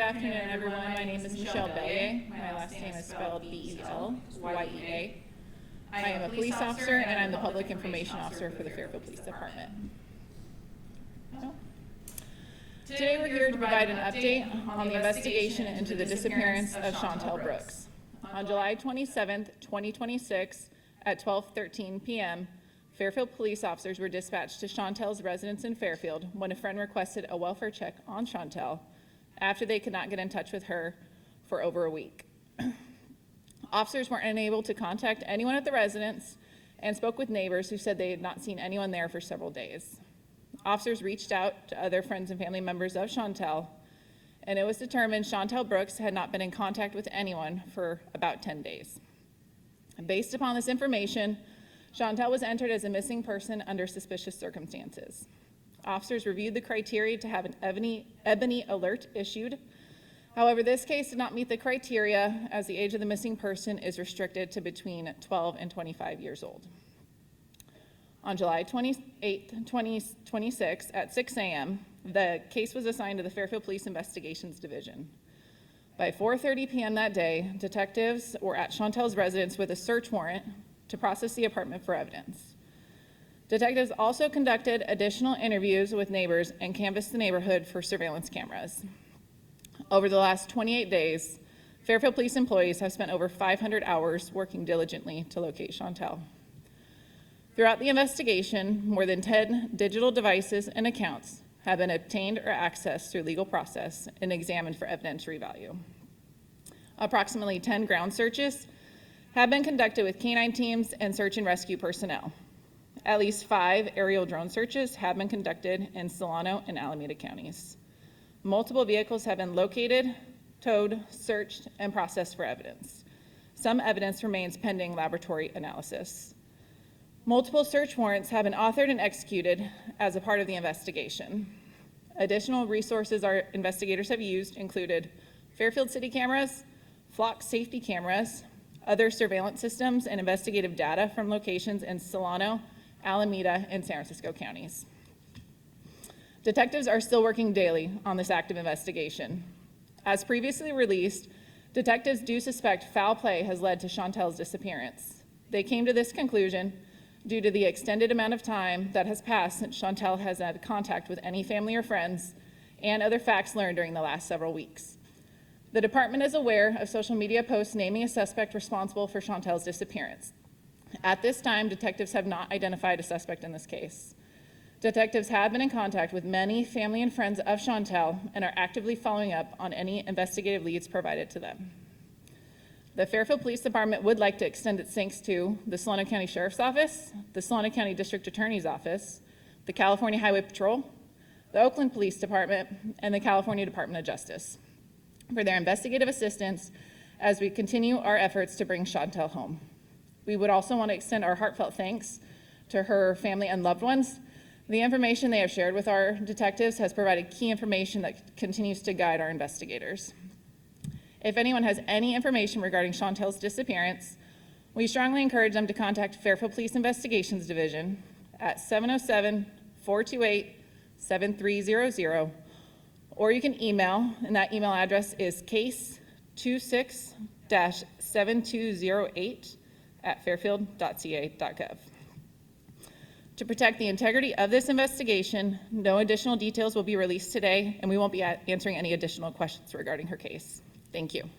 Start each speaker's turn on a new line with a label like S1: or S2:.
S1: afternoon, everyone. My name is Michelle Beye. My last name is spelled B-E-L-Y-E-A. I am a police officer, and I'm the Public Information Officer for the Fairfield Police Department. Today we're here to provide an update on the investigation into the disappearance of Chantel Brooks. On July 27, 2026, at 12:13 p.m., Fairfield police officers were dispatched to Chantel's residence in Fairfield when a friend requested a welfare check on Chantel after they could not get in touch with her for over a week. Officers were unable to contact anyone at the residence and spoke with neighbors who said they had not seen anyone there for several days. Officers reached out to other friends and family members of Chantel, and it was determined Chantel Brooks had not been in contact with anyone for about 10 days. Based upon this information, Chantel was entered as a missing person under suspicious circumstances. Officers reviewed the criteria to have an ebony alert issued. However, this case did not meet the criteria as the age of the missing person is restricted to between 12 and 25 years old. On July 28, 2026, at 6 a.m., the case was assigned to the Fairfield Police Investigations Division. By 4:30 p.m. that day, detectives were at Chantel's residence with a search warrant to process the apartment for evidence. Detectives also conducted additional interviews with neighbors and canvassed the neighborhood for surveillance cameras. Over the last 28 days, Fairfield Police employees have spent over 500 hours working diligently to locate Chantel. Throughout the investigation, more than 10 digital devices and accounts have been obtained or accessed through legal process and examined for evidentiary value. Approximately 10 ground searches have been conducted with canine teams and search and rescue personnel. At least 5 aerial drone searches have been conducted in Solano and Alameda counties. Multiple vehicles have been located, towed, searched, and processed for evidence. Some evidence remains pending laboratory analysis. Multiple search warrants have been authored and executed as a part of the investigation. Additional resources our investigators have used included Fairfield City cameras, flock safety cameras, other surveillance systems, and investigative data from locations in Solano, Alameda, and San Francisco counties. Detectives are still working daily on this active investigation. As previously released, detectives do suspect foul play has led to Chantel's disappearance. They came to this conclusion due to the extended amount of time that has passed since Chantel has had contact with any family or friends and other facts learned during the last several weeks. The department is aware of social media posts naming a suspect responsible for Chantel's disappearance. At this time, detectives have not identified a suspect in this case. Detectives have been in contact with many family and friends of Chantel and are actively following up on any investigative leads provided to them. The Fairfield Police Department would like to extend its thanks to the Solano County Sheriff's Office, the Solano County District Attorney's Office, the California Highway Patrol, the Oakland Police Department, and the California Department of Justice for their investigative assistance as we continue our efforts to bring Chantel home. We would also want to extend our heartfelt thanks to her family and loved ones. The information they have shared with our detectives has provided key information that continues to guide our investigators. If anyone has any information regarding Chantel's disappearance, we strongly encourage them to contact Fairfield Police Investigations Division at 707-428-7300, or you can email, and that email address is case26-7208@fairfield.ca.gov. To protect the integrity of this investigation, no additional details will be released today, and we won't be answering any additional questions regarding her case. Thank you.